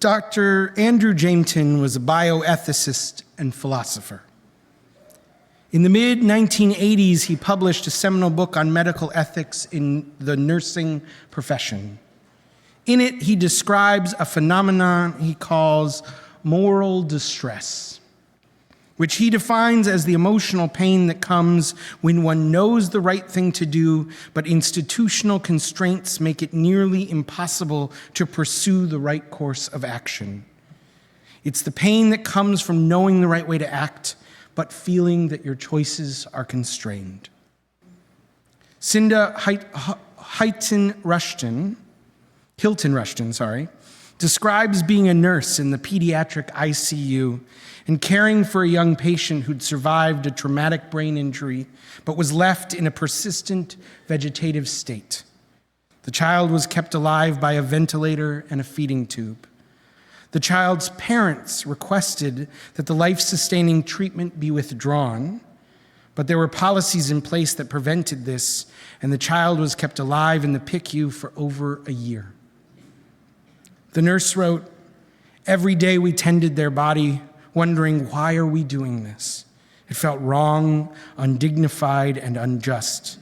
Dr. Andrew Jameson was a bioethicist and philosopher. In the mid-1980s, he published a seminal book on medical ethics in the nursing profession. In it, he describes a phenomenon he calls moral distress, which he defines as the emotional pain that comes when one knows the right thing to do, but institutional constraints make it nearly impossible to pursue the right course of action. It's the pain that comes from knowing the right way to act, but feeling that your choices are constrained. Cinda Hilton Rushton, describes being a nurse in the pediatric ICU and caring for a young patient who'd survived a traumatic brain injury but was left in a persistent vegetative state. The child was kept alive by a ventilator and a feeding tube. The child's parents requested that the life-sustaining treatment be withdrawn, but there were policies in place that prevented this, and the child was kept alive in the PICU for over a year. The nurse wrote, "Every day we tended their body, wondering, why are we doing this? It felt wrong, undignified, and unjust.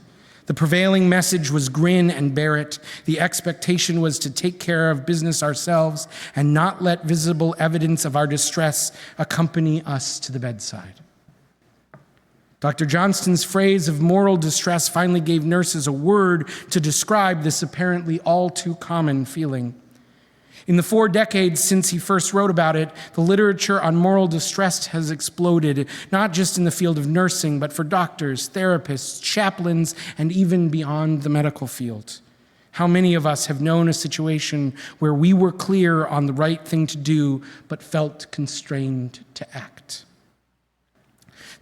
The prevailing message was grin and bear it. The expectation was to take care of business ourselves and not let visible evidence of our distress accompany us to the bedside." Dr. Johnston's phrase of moral distress finally gave nurses a word to describe this apparently all too common feeling. In the 4 decades since he first wrote about it, the literature on moral distress has exploded, not just in the field of nursing, but for doctors, therapists, chaplains, and even beyond the medical field. How many of us have known a situation where we were clear on the right thing to do, but felt constrained to act?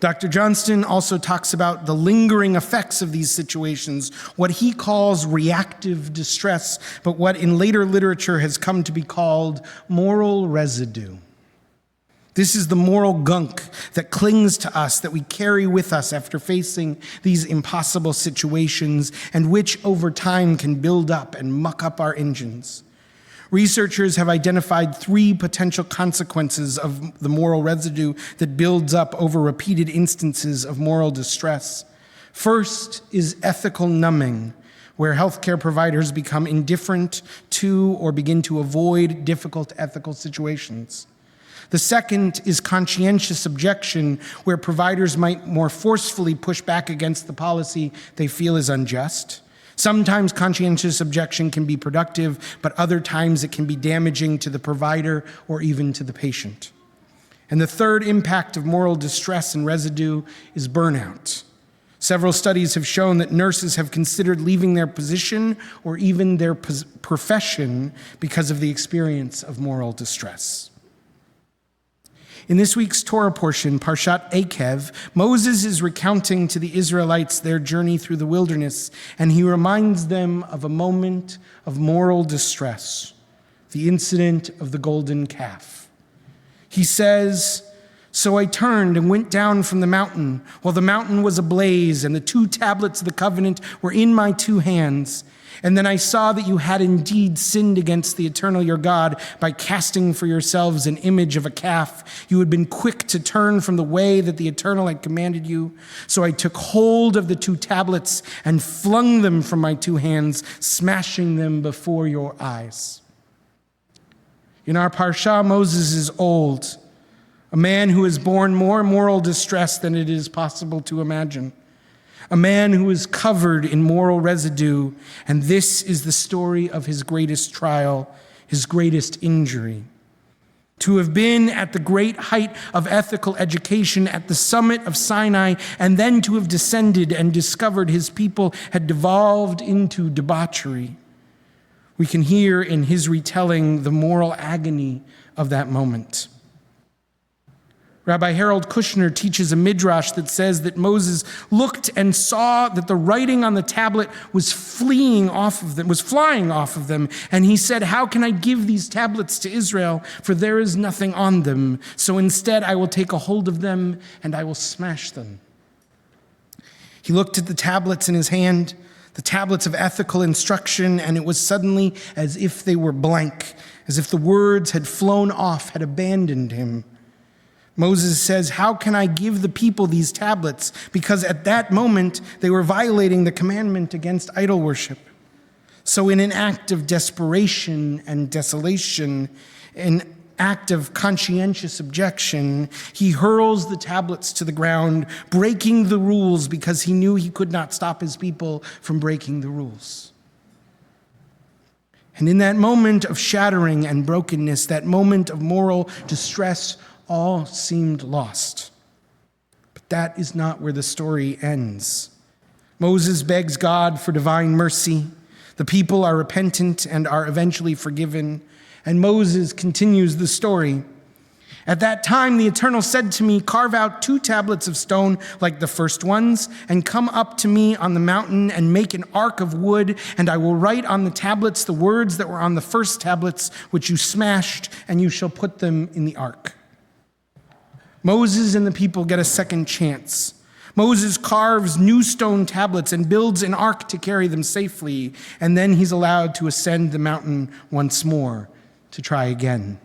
Dr. Johnston also talks about the lingering effects of these situations, what he calls reactive distress, but what in later literature has come to be called moral residue. This is the moral gunk that clings to us, that we carry with us after facing these impossible situations, and which over time can build up and muck up our engines. Researchers have identified 3 potential consequences of the moral residue that builds up over repeated instances of moral distress. First is ethical numbing, where healthcare providers become indifferent to or begin to avoid difficult ethical situations. The second is conscientious objection, where providers might more forcefully push back against the policy they feel is unjust. Sometimes conscientious objection can be productive, but other times it can be damaging to the provider or even to the patient. And the third impact of moral distress and residue is burnout. Several studies have shown that nurses have considered leaving their position or even their profession because of the experience of moral distress. In this week's Torah portion, Parshat Akev, Moses is recounting to the Israelites their journey through the wilderness, and he reminds them of a moment of moral distress, the incident of the golden calf. He says, "So I turned and went down from the mountain, while the mountain was ablaze, and the 2 tablets of the covenant were in my 2 hands. And then I saw that you had indeed sinned against the eternal your God by casting for yourselves an image of a calf. You had been quick to turn from the way that the eternal had commanded you. So I took hold of the 2 tablets and flung them from my 2 hands, smashing them before your eyes." In our parsha, Moses is old, a man who has borne more moral distress than it is possible to imagine. A man who is covered in moral residue, and this is the story of his greatest trial, his greatest injury. To have been at the great height of ethical education at the summit of Sinai, and then to have descended and discovered his people had devolved into debauchery. We can hear in his retelling the moral agony of that moment. Rabbi Harold Kushner teaches a midrash that says that Moses looked and saw that the writing on the tablet was flying off of them, and he said, "How can I give these tablets to Israel? For there is nothing on them. So instead I will take a hold of them and I will smash them." He looked at the tablets in his hand. the tablets of ethical instruction, and it was suddenly as if they were blank, as if the words had flown off, had abandoned him. Moses says, "How can I give the people these tablets?" Because at that moment, they were violating the commandment against idol worship. So in an act of desperation and desolation, an act of conscientious objection, he hurls the tablets to the ground, breaking the rules because he knew he could not stop his people from breaking the rules. And in that moment of shattering and brokenness, that moment of moral distress, all seemed lost. But that is not where the story ends. Moses begs God for divine mercy. The people are repentant and are eventually forgiven. And Moses continues the story. "At that time, the Eternal said to me, 'Carve out 2 tablets of stone like the first ones, and come up to me on the mountain and make an ark of wood, and I will write on the tablets the words that were on the first tablets, which you smashed, and you shall put them in the ark.'" Moses and the people get a second chance. Moses carves new stone tablets and builds an ark to carry them safely, and then he's allowed to ascend the mountain once more to try again.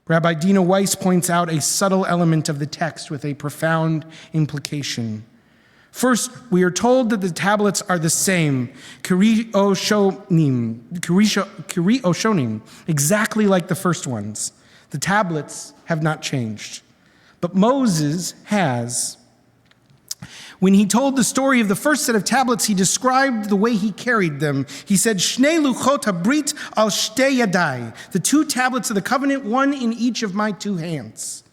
Rabbi Dina Weiss points out a subtle element of the text with a profound implication. First, we are told that the tablets are the same, Kiriyoshonim, exactly like the first ones. The tablets have not changed, but Moses has. When he told the story of the first set of tablets, he described the way he carried them. He said, "Shnei luchot habrit al shtei yadai," the 2 tablets of the covenant, one in each of my 2 hands.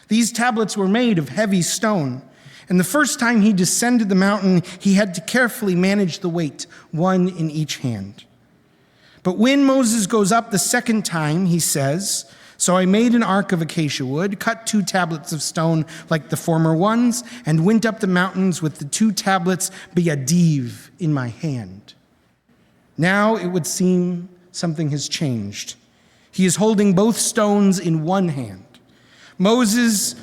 These tablets were made of heavy stone, and the first time he descended the mountain, he had to carefully manage the weight, one in each hand. But when Moses goes up the second time, he says, "So I made an ark of acacia wood, cut 2 tablets of stone like the former ones, and went up the mountains with the 2 tablets biyadiv, in my hand." Now it would seem something has changed. He is holding both stones in one hand. Moses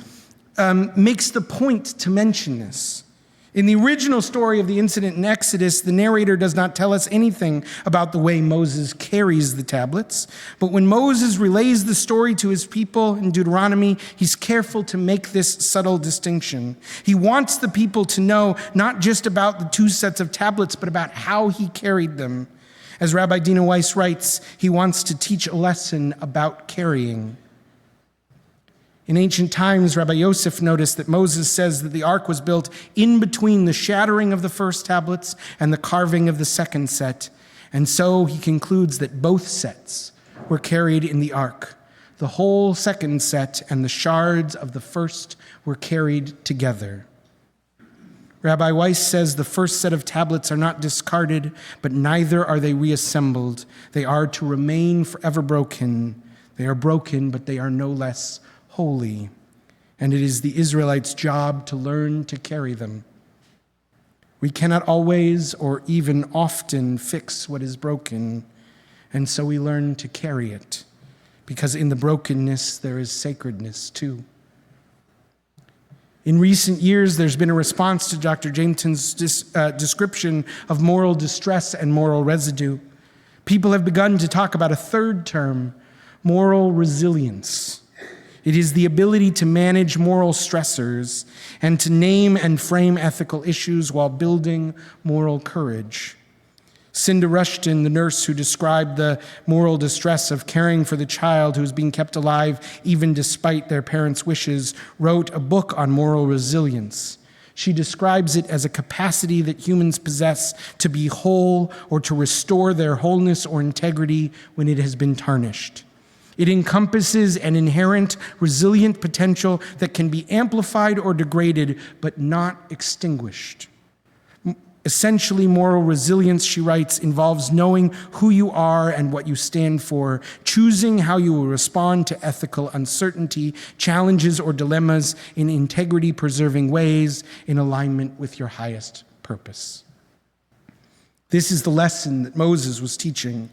makes the point to mention this. In the original story of the incident in Exodus, the narrator does not tell us anything about the way Moses carries the tablets. But when Moses relays the story to his people in Deuteronomy, he's careful to make this subtle distinction. He wants the people to know not just about the 2 sets of tablets, but about how he carried them. As Rabbi Dina Weiss writes, he wants to teach a lesson about carrying. In ancient times, Rabbi Yosef noticed that Moses says that the ark was built in between the shattering of the first tablets and the carving of the second set. And so he concludes that both sets were carried in the ark. The whole second set and the shards of the first were carried together. Rabbi Weiss says the first set of tablets are not discarded, but neither are they reassembled. They are to remain forever broken. They are broken, but they are no less holy, and it is the Israelites' job to learn to carry them. We cannot always or even often fix what is broken, and so we learn to carry it, because in the brokenness there is sacredness too. In recent years, there's been a response to Dr. Jameson's description of moral distress and moral residue. People have begun to talk about a third term, moral resilience. It is the ability to manage moral stressors and to name and frame ethical issues while building moral courage. Cinda Rushton, the nurse who described the moral distress of caring for the child who is being kept alive even despite their parents' wishes, wrote a book on moral resilience. She describes it as a capacity that humans possess to be whole or to restore their wholeness or integrity when it has been tarnished. It encompasses an inherent, resilient potential that can be amplified or degraded, but not extinguished. Essentially, moral resilience, she writes, involves knowing who you are and what you stand for, choosing how you will respond to ethical uncertainty, challenges, or dilemmas in integrity-preserving ways in alignment with your highest purpose. This is the lesson that Moses was teaching.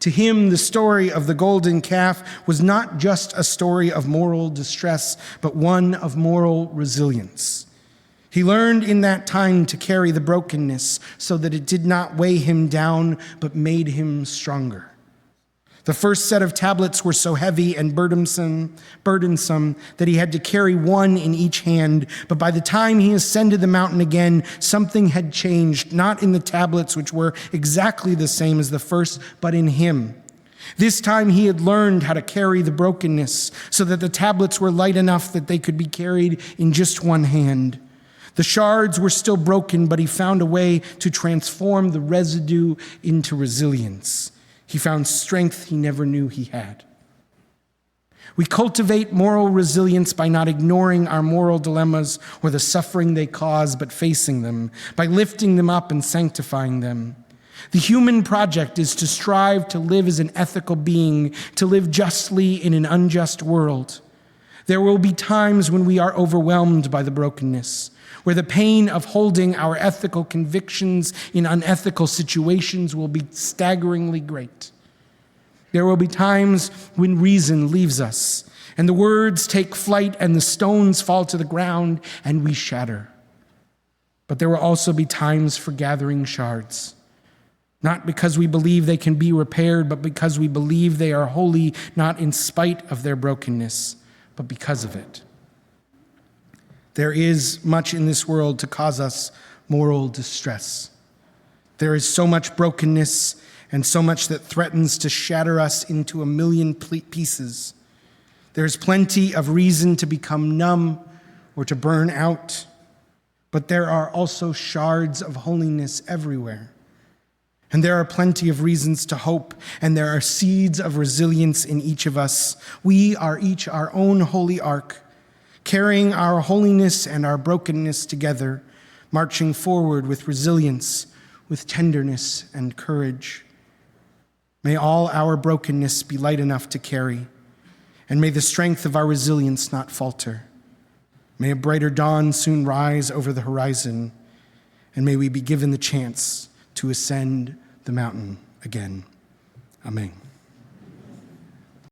To him, the story of the golden calf was not just a story of moral distress, but one of moral resilience. He learned in that time to carry the brokenness so that it did not weigh him down, but made him stronger. The first set of tablets were so heavy and burdensome that he had to carry one in each hand. But by the time he ascended the mountain again, something had changed, not in the tablets, which were exactly the same as the first, but in him. This time he had learned how to carry the brokenness so that the tablets were light enough that they could be carried in just one hand. The shards were still broken, but he found a way to transform the residue into resilience. He found strength he never knew he had. We cultivate moral resilience by not ignoring our moral dilemmas or the suffering they cause, but facing them, by lifting them up and sanctifying them. The human project is to strive to live as an ethical being, to live justly in an unjust world. There will be times when we are overwhelmed by the brokenness, where the pain of holding our ethical convictions in unethical situations will be staggeringly great. There will be times when reason leaves us, and the words take flight, and the stones fall to the ground, and we shatter. But there will also be times for gathering shards, not because we believe they can be repaired, but because we believe they are holy, not in spite of their brokenness, but because of it. There is much in this world to cause us moral distress. There is so much brokenness and so much that threatens to shatter us into a million pieces. There is plenty of reason to become numb or to burn out, but there are also shards of holiness everywhere. And there are plenty of reasons to hope, and there are seeds of resilience in each of us. We are each our own holy ark, carrying our holiness and our brokenness together, marching forward with resilience, with tenderness and courage. May all our brokenness be light enough to carry, and may the strength of our resilience not falter. May a brighter dawn soon rise over the horizon, and may we be given the chance to ascend the mountain again. Amen.